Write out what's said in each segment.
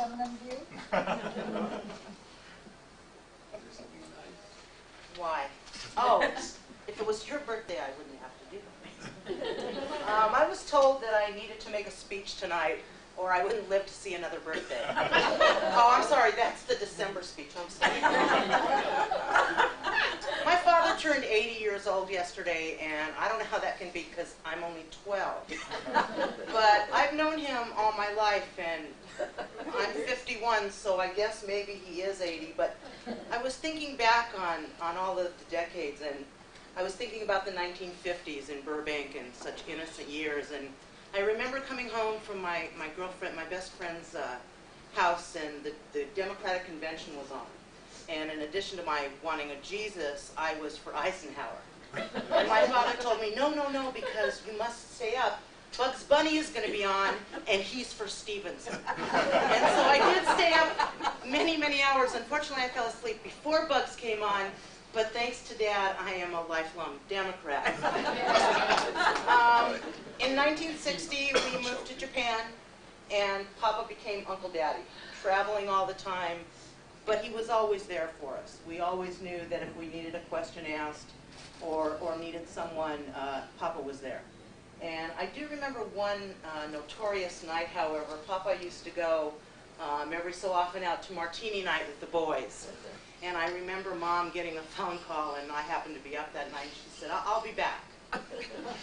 feminine view? Why? Oh, if it was your birthday, I wouldn't have to do it. I was told that I needed to make a speech tonight, or I wouldn't live to see another birthday. Oh, I'm sorry, that's the December speech. I'm sorry. My father turned 80 years old yesterday, and I don't know how that can be because I'm only 12. But I've known him all my life, and I'm 51, so I guess maybe he is 80. But I was thinking back on all of the decades, and I was thinking about the 1950s in Burbank and such innocent years. And I remember coming home from my girlfriend, my best friend's house, and the Democratic Convention was on. And in addition to my wanting a Jesus, I was for Eisenhower. And my father told me, no, because you must stay up. Bugs Bunny is going to be on, and he's for Stevenson. And so I did stay up many, many hours. Unfortunately, I fell asleep before Bugs came on, but thanks to Dad, I am a lifelong Democrat. In 1960, we moved to Japan, and Papa became Uncle Daddy, traveling all the time, but he was always there for us. We always knew that if we needed a question asked or needed someone, Papa was there. And I do remember one notorious night, however. Papa used to go every so often out to martini night with the boys. And I remember Mom getting a phone call, and I happened to be up that night. She said, I'll be back.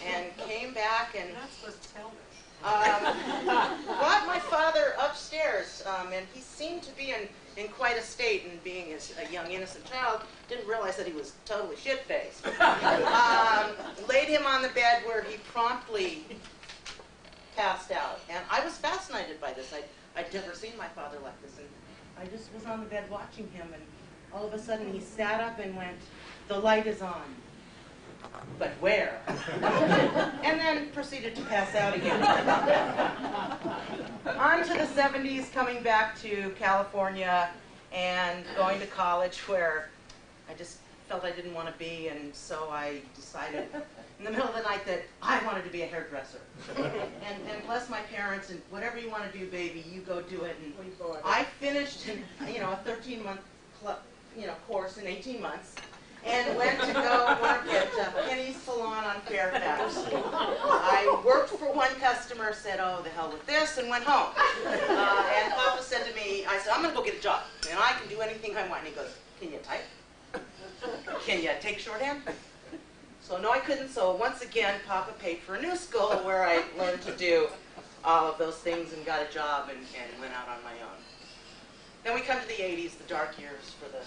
And came back and... You're not supposed to tell me. Brought my father upstairs, and he seemed to be in quite a state, and being a young, innocent child, didn't realize that he was totally shit-faced. Laid him on the bed where he promptly passed out. And I was fascinated by this. I'd never seen my father like this, and I just was on the bed watching him, and all of a sudden he sat up and went, "The light is on." But where? And then proceeded to pass out again. On to the 70s, coming back to California and going to college where I just felt I didn't want to be, and so I decided in the middle of the night that I wanted to be a hairdresser. And bless my parents, and whatever you want to do, baby, you go do it. And I finished a 13-month course in 18 months. And went to go work at Penny's Salon on Fairfax. I worked for one customer, said, oh, the hell with this, and went home. And Papa said to me, I said, I'm going to go get a job, and I can do anything I want. And he goes, can you type? Can you take shorthand? So no, I couldn't. So once again, Papa paid for a new school where I learned to do all of those things and got a job and went out on my own. Then we come to the 80s, the dark years for the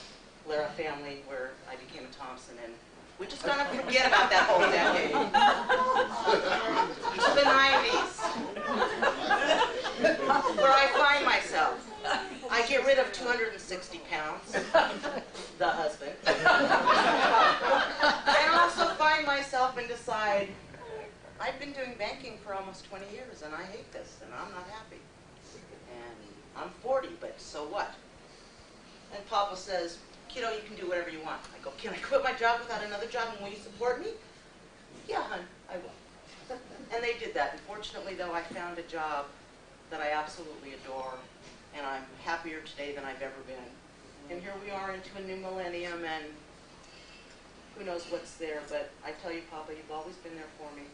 Lara family, where I became a Thompson, and we're just going to forget about that whole decade. To the 90s, where I find myself. I get rid of 260 pounds, the husband, and also find myself and decide, I've been doing banking for almost 20 years, and I hate this, and I'm not happy. And I'm 40, but so what? And Papa says, kiddo, you can do whatever you want. I go, can I quit my job without another job, and will you support me? Yeah, hon, I will. And they did that. Unfortunately, though, I found a job that I absolutely adore, and I'm happier today than I've ever been. And here we are into a new millennium, and who knows what's there, but I tell you, Papa, you've always been there for me.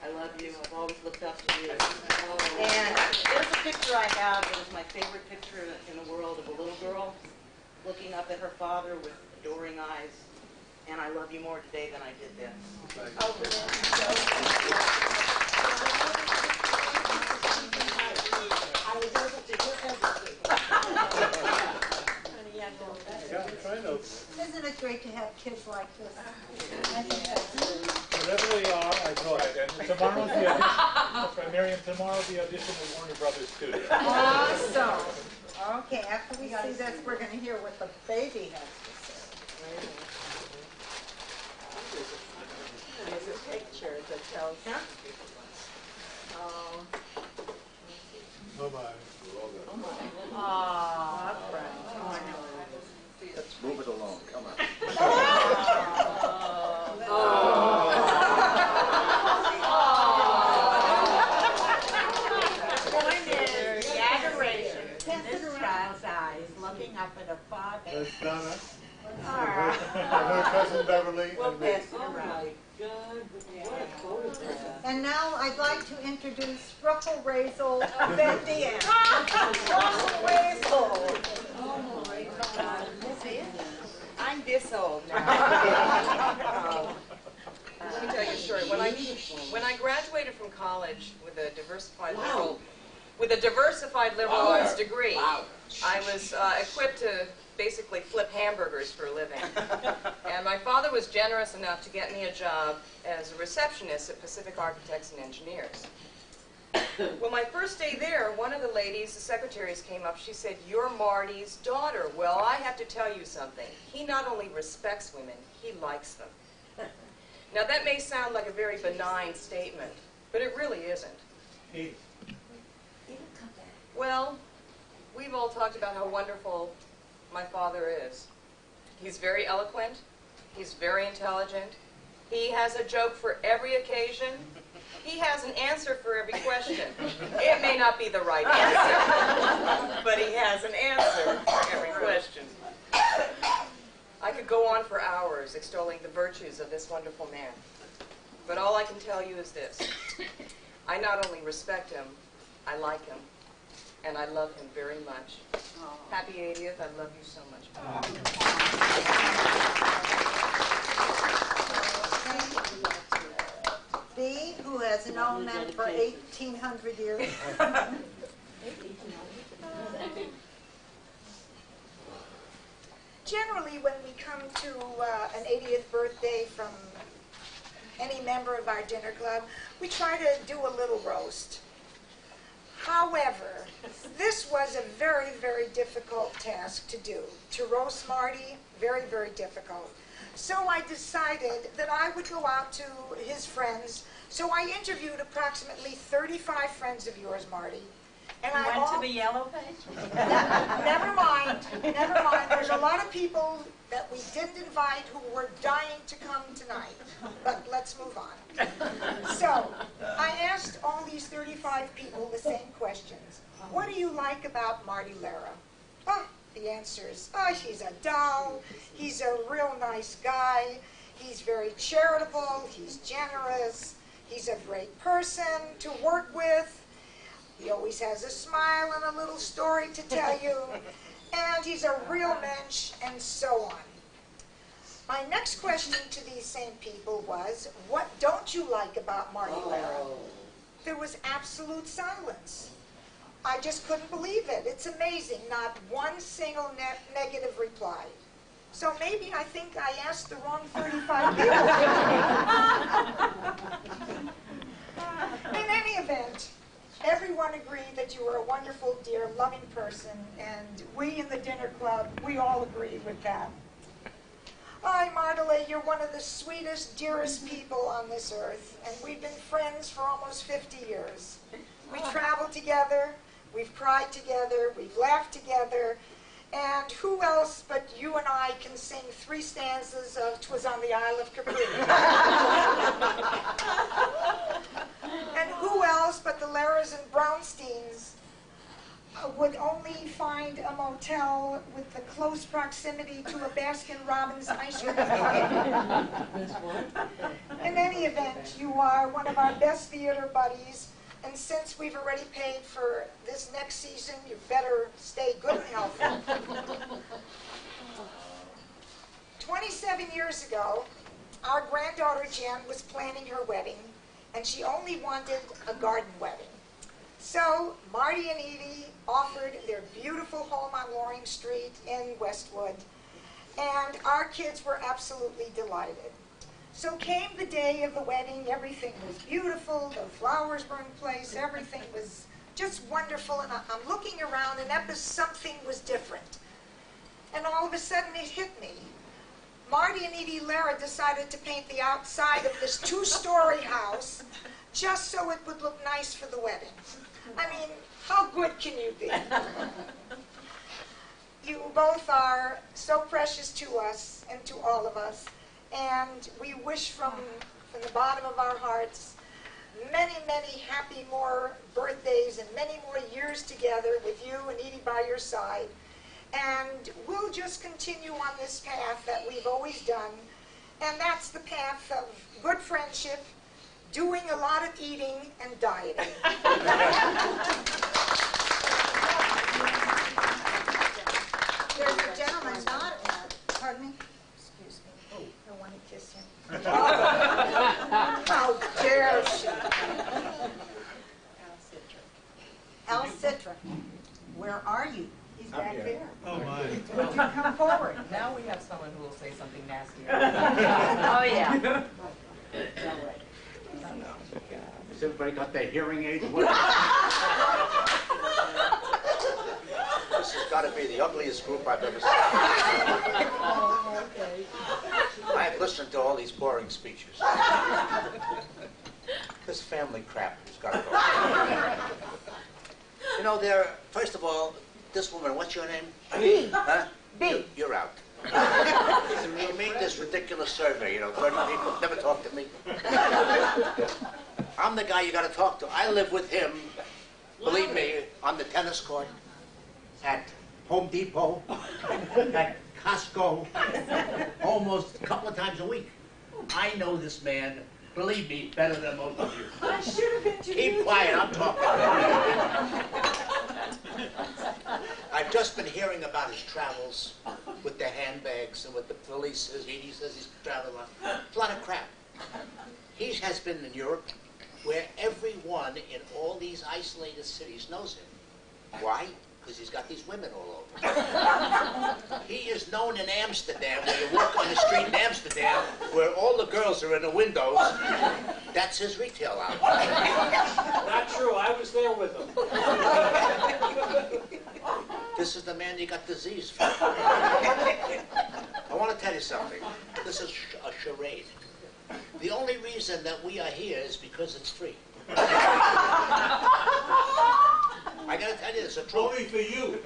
I love you. I've always looked up to you. And there's a picture I have that is my favorite picture in the world of a little girl looking up at her father with adoring eyes, and I love you more today than I did then. I was able to hear everything. Isn't it great to have kids like this? I think that's great. Wherever they are, I told you. Tomorrow's the audition. Miriam, tomorrow the audition with Warner Brothers Studio. Awesome. Okay, after we see this, we're going to hear what the baby has to say. There's a picture that tells. Oh. Bye-bye. Aww. Let's move it along. Come on. The adoration. Pass it around. looking up at a father. That's Donna. Ah. And her cousin Beverly. We'll and me. pass it around. What a photograph. And now I'd like to introduce Russell Razel of Van Dien. Russell Razel. Oh my God. I'm this old now. Let me tell you a story. When I graduated from college with a diversified liberal arts degree, I was equipped to basically flip hamburgers for a living. And my father was generous enough to get me a job as a receptionist at Pacific Architects and Engineers. Well, my first day there, one of the ladies, the secretaries, came up. She said, "You're Marty's daughter." Well, I have to tell you something. He not only respects women, he likes them. Now, that may sound like a very benign statement, but it really isn't. Well, we've all talked about how wonderful my father is. He's very eloquent. He's very intelligent. He has a joke for every occasion. He has an answer for every question. It may not be the right answer, but he has an answer for every question. I could go on for hours extolling the virtues of this wonderful man. But all I can tell you is this. I not only respect him, I like him. And I love him very much. Happy 80th. I love you so much. Bee, who has known them for 1,800 years. Generally, when we come to an 80th birthday from any member of our dinner club, we try to do a little roast. However, this was a very, very difficult task to do. To roast Marty, very, very difficult. So I decided that I would go out to his friends. So I interviewed approximately 35 friends of yours, Marty. And I Went to the yellow page? Never mind, never mind. There's a lot of people that we didn't invite who were dying to come tonight. But let's move on. So, I asked all these 35 people the same questions. What do you like about Marty Lara? Oh, the answer is, oh, he's a doll. He's a real nice guy. He's very charitable. He's generous. He's a great person to work with. He always has a smile and a little story to tell you. And he's a real mensch, and so on. My next question to these same people was, what don't you like about Marty Lara? There was absolute silence. I just couldn't believe it. It's amazing. Not one single negative reply. So maybe I think I asked the wrong 35 people. In any event, everyone agreed that you were a wonderful, dear, loving person, and we in the dinner club, we all agreed with that. Hi, Martele, you're one of the sweetest, dearest people on this earth, and we've been friends for almost 50 years. We traveled together, we've cried together, we've laughed together, and who else but you and I can sing 3 stanzas of "'Twas on the Isle of Capri." And who else but the Laras and Brownsteins would only find a motel with the close proximity to a Baskin-Robbins ice cream parlor. In any event, you are one of our best theater buddies, and since we've already paid for this next season, you better stay good and healthy. 27 years ago, our granddaughter Jen was planning her wedding, and she only wanted a garden wedding. So Marty and Edie offered their beautiful home on Loring Street in Westwood, and our kids were absolutely delighted. So came the day of the wedding. Everything was beautiful. The flowers were in place. Everything was just wonderful. And I'm looking around, and something was different. And all of a sudden, it hit me. Marty and Edie Lara decided to paint the outside of this 2-story house just so it would look nice for the wedding. I mean, how good can you be? You both are so precious to us and to all of us, and we wish from the bottom of our hearts many, many happy more birthdays and many more years together with you and Edie by your side. and we'll just continue on this path that we've always done, and that's the path of good friendship, doing a lot of eating and dieting. There's a gentleman not, pardon me? Excuse me. I want to kiss him. How dare she? Al Citra, where are you? He's back there. Oh, my. Would you come forward? Now we have someone who will say something nasty. Oh, yeah. Has everybody got their hearing aids? This has got to be the ugliest group I've ever seen. I've listened to all these boring speeches. This family crap has got to go. You know, first of all, this woman, what's your name? B. Huh? B. You're out. She made this ridiculous survey, 30 people never talk to me. I'm the guy you got to talk to. I live with him, believe me, on the tennis court, at Home Depot, at Costco, almost a couple of times a week. I know this man, believe me, better than most of you. I should have introduced you. Keep quiet, I'm talking. I've just been hearing about his travels with the handbags and with the police. He says he's traveling around. It's a lot of crap. He has been in Europe where everyone in all these isolated cities knows him. Why? Because he's got these women all over. He is known in Amsterdam, where you walk on the street in Amsterdam, where all the girls are in the windows. That's his retail outlet. Not true, I was there with him. This is the man you got disease from. I want to tell you something. This is a charade. The only reason that we are here is because it's free. I got to tell you, it's a truth. Only for you.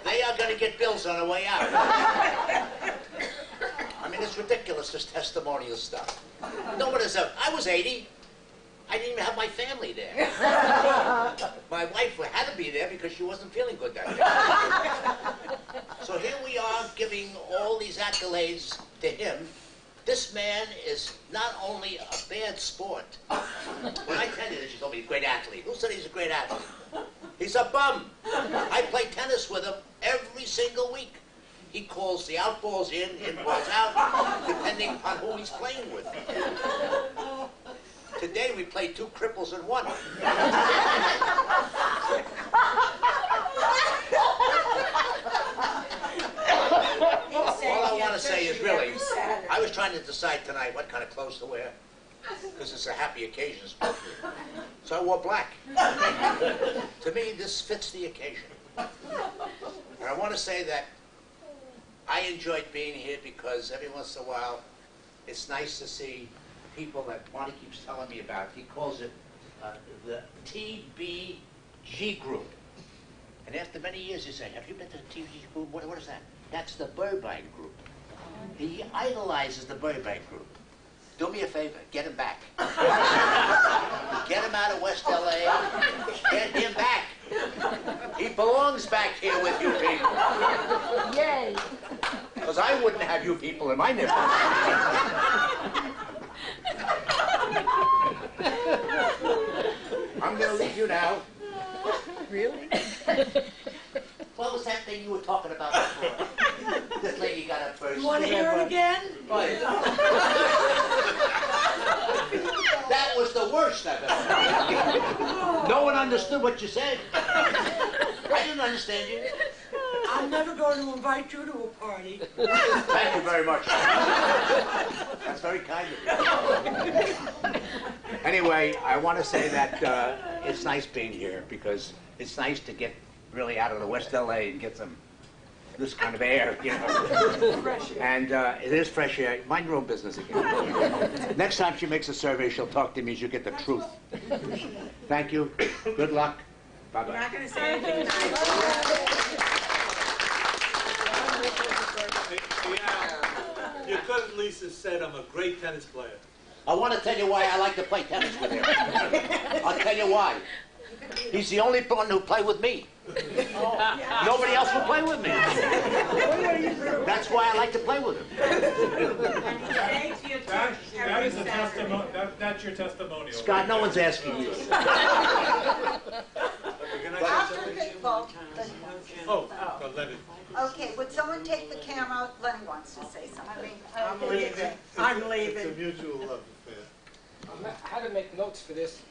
They are going to get bills on the way out. I mean, it's ridiculous, this testimonial stuff. No one has ever... I was 80. I didn't even have my family there. My wife had to be there because she wasn't feeling good that day. So here we are giving all these accolades to him. This man is not only a bad sport. When I tell you this, you told me he's a great athlete. Who said he's a great athlete? He's a bum. I play tennis with him every single week. He calls the out balls in balls out, depending on who he's playing with. Today we played two cripples in one. All I want to say is really, I was trying to decide tonight what kind of clothes to wear, because it's a happy occasion, supposed to. So I wore black. To me, this fits the occasion. And I want to say that I enjoyed being here because every once in a while, it's nice to see people that Monty keeps telling me about. He calls it the TBG group. And after many years, you say, have you been to the TBG group? What is that? That's the Burbank group. He idolizes the Burbank group. Do me a favor, get him back. Get him out of West LA. Get him back. He belongs back here with you people. Yay. Because I wouldn't have you people in my neighborhood. I'm going to leave you now. Really? What was that thing you were talking about before? This lady got up first. You want to hear it again? That was the worst I've ever heard. No one understood what you said. I didn't understand you. I'm never going to invite you to a party. Thank you very much. That's very kind of you. Anyway, I want to say that it's nice being here because it's nice to get really out of the West LA and get some this kind of air, you know. Fresh air. And it is fresh air. Mind your own business again. Next time she makes a survey, she'll talk to me. She'll get the truth. Thank you. Good luck. Bye-bye. Not going to say anything nice. You could at least have said I'm a great tennis player. I want to tell you why I like to play tennis with him. I'll tell you why. He's the only one who played with me. Nobody else will play with me. That's why I like to play with him. That is a testimony, that's your testimonial. Scott, no one's asking you. After people, Oh, Lenny. okay, would someone take the camera? Lenny wants to say something. I'm leaving. I'm It's a leaving. mutual love affair. I had to make notes for this.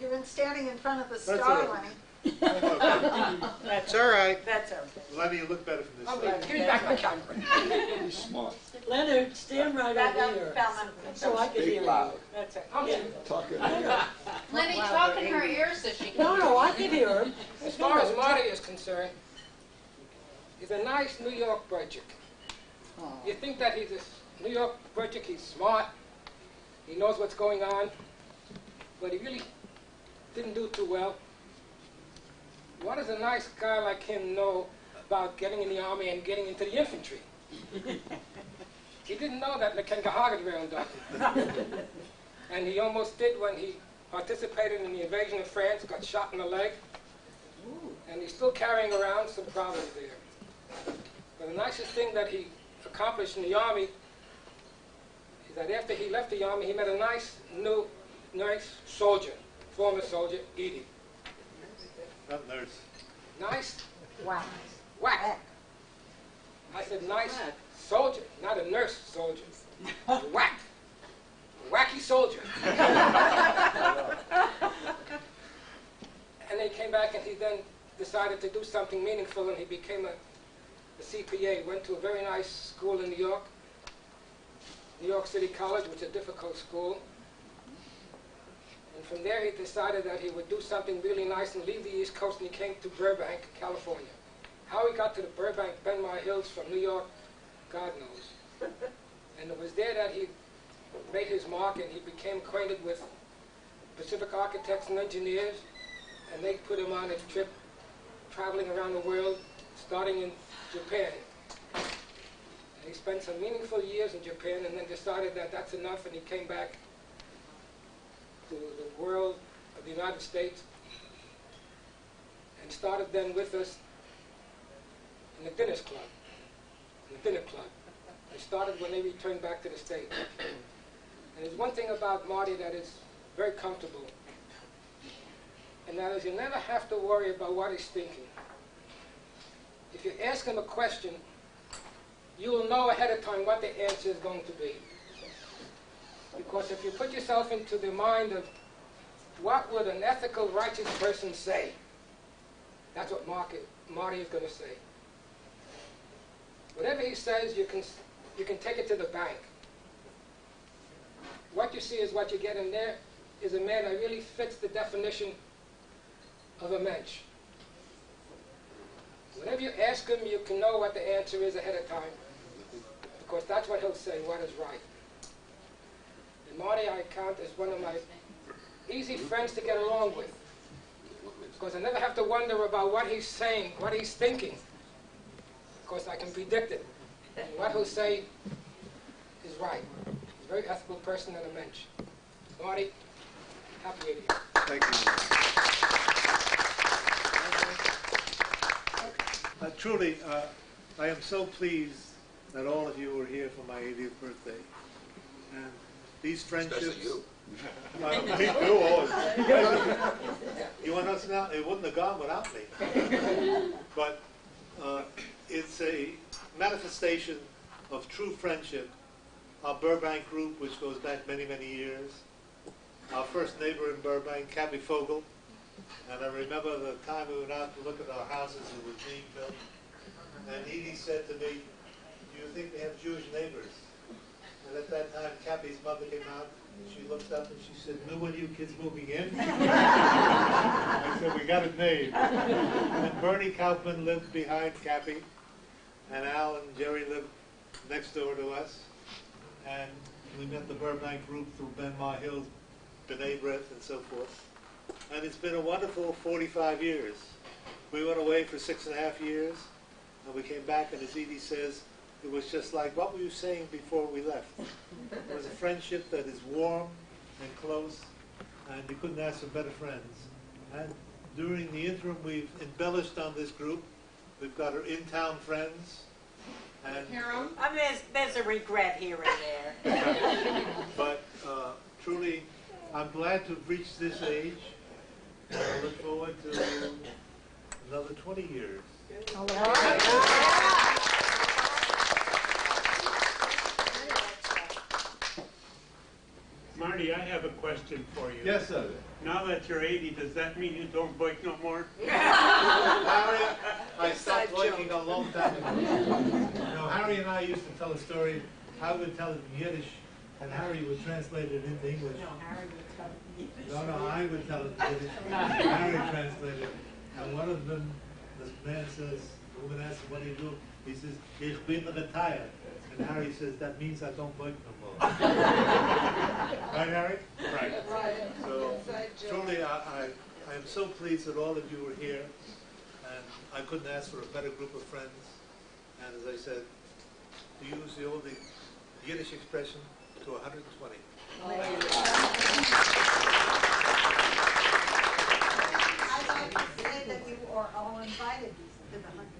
You've been standing in front of the That's star, all right. Lenny. That's all right. That's okay. Lenny, you look better from this I'm side. leaving. Give me back my camera. Leonard, stand right over here, so I can hear you. That's it. I'm Yeah. leaving. Lenny, talk in her ear so she can. No, I can hear him. As far as Marty is concerned, he's a nice New York Burchick. You think that he's a New York Burchick, he's smart, he knows what's going on, but he really didn't do too well. What does a nice guy like him know about getting in the army and getting into the infantry? He didn't know that Kangahaga round up. And he almost did when he participated in the invasion of France, got shot in the leg, and he's still carrying around some problems there. But the nicest thing that he accomplished in the army is that after he left the army, he met a nice soldier, former soldier, Edie. Not nurse. Nice, Wow. whack. I said nice soldier, not a nurse soldier. Whack. Wacky soldier. And they came back and he then decided to do something meaningful and he became a CPA, went to a very nice school in New York City College, which is a difficult school. And from there he decided that he would do something really nice and leave the East Coast, and he came to Burbank, California. How he got to the Burbank, Benmar Hills from New York, God knows. And it was there that he made his mark and he became acquainted with Pacific Architects and Engineers, and they put him on a trip traveling around the world, starting in Japan. And he spent some meaningful years in Japan and then decided that that's enough, and he came back to the world of the United States and started then with us in the Dinner Club. They started when they returned back to the States. And there's one thing about Marty that is very comfortable, and that is you never have to worry about what he's thinking. If you ask him a question, you will know ahead of time what the answer is going to be. Because if you put yourself into the mind of what would an ethical, righteous person say, that's what Marty is going to say. Whatever he says, you can take it to the bank. What you see is what you get, and there is a man that really fits the definition of a mensch. Whenever you ask him, you can know what the answer is ahead of time, because that's what he'll say, what is right. And Marty I count as one of my easy friends to get along with, because I never have to wonder about what he's saying, what he's thinking, because I can predict it. And what he'll say is right. He's a very ethical person and a mensch. Marty, happy with you. Thank you. Truly, I am so pleased that all of you were here for my 80th birthday. And these friendships... Especially you. Me too, always. You want us now? It wouldn't have gone without me. But it's a manifestation of true friendship. Our Burbank group, which goes back many, many years. Our first neighbor in Burbank, Cappy Fogel. And I remember the time we went out to look at our houses that were being built. And Edie said to me, "Do you think we have Jewish neighbors?" And at that time, Cappy's mother came out, and she looked up and she said, "Knew one of you kids moving in?" I said, "We got it made." And Bernie Kaufman lived behind Cappy, and Al and Jerry lived next door to us. And we met the Burbank group through Benmar Hills, B'nai B'rith, and so forth. And it's been a wonderful 45 years. We went away for 6.5 years, and we came back, and as Edie says, it was just like what we were saying before we left. It was a friendship that is warm and close, and you couldn't ask for better friends. And during the interim, we've embellished on this group. We've got our in-town friends. And, I mean, there's a regret here and there. but truly, I'm glad to have reached this age. And I look forward to another 20 years. Marty, I have a question for you. Yes, sir. Now that you're 80, does that mean you don't bike no more? Harry, I stopped biking a long time ago. No, Harry and I used to tell a story. I would tell it in Yiddish, and Harry would translate it into English. No, Harry would tell me. No, I would tell it in Yiddish. Harry translated it. And one of them, this man says, the woman asks him, what do you do? He says, Ich bin retired. And Harry says, that means I don't bike no more. Right, Harry? Right. So, truly, I am so pleased that all of you were here. And I couldn't ask for a better group of friends. And as I said, to use the old Yiddish expression, to 120. I'd like to say that you are all invited to the 120.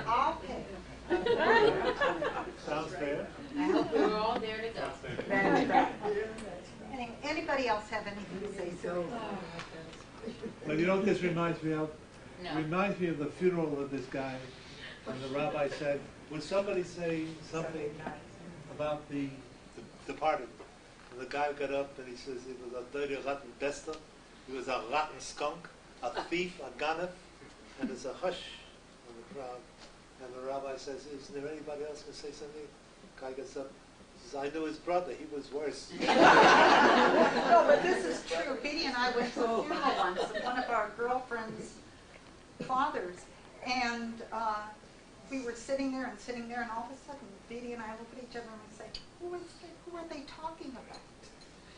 I'll pay. Sounds fair? I hope we're all there to go. Anybody else have anything to say? So. Well, you know what this reminds me of? No. It reminds me of the funeral of this guy, when the rabbi said, would somebody say something about the departed? And the guy got up and he says he was a dirty, rotten bester, he was a rotten skunk, a thief, a ganef, and there's a hush in the crowd. And the rabbi says, is there anybody else going to say something? The guy gets up, says, I knew his brother, he was worse. No, but this is true. Petey and I went to a funeral once of one of our girlfriend's fathers, and we were sitting there, and all of a sudden, Petey and I look at each other and we say, who are they talking about?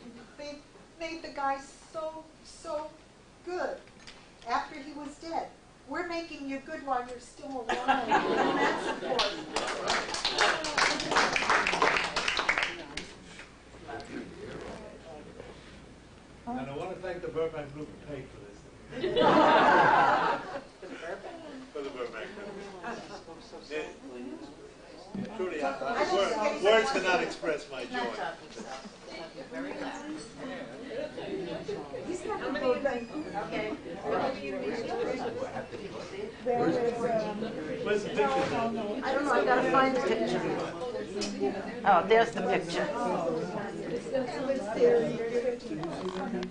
And they made the guy so good after he was dead. We're making you good while you're still alive. And that's important. And I want to thank the Burbank group who paid for this. For the Burbank group. Truly, words cannot express my joy. Very loud. Okay. Where's the picture? I don't know, I gotta find the picture. Oh, there's the picture.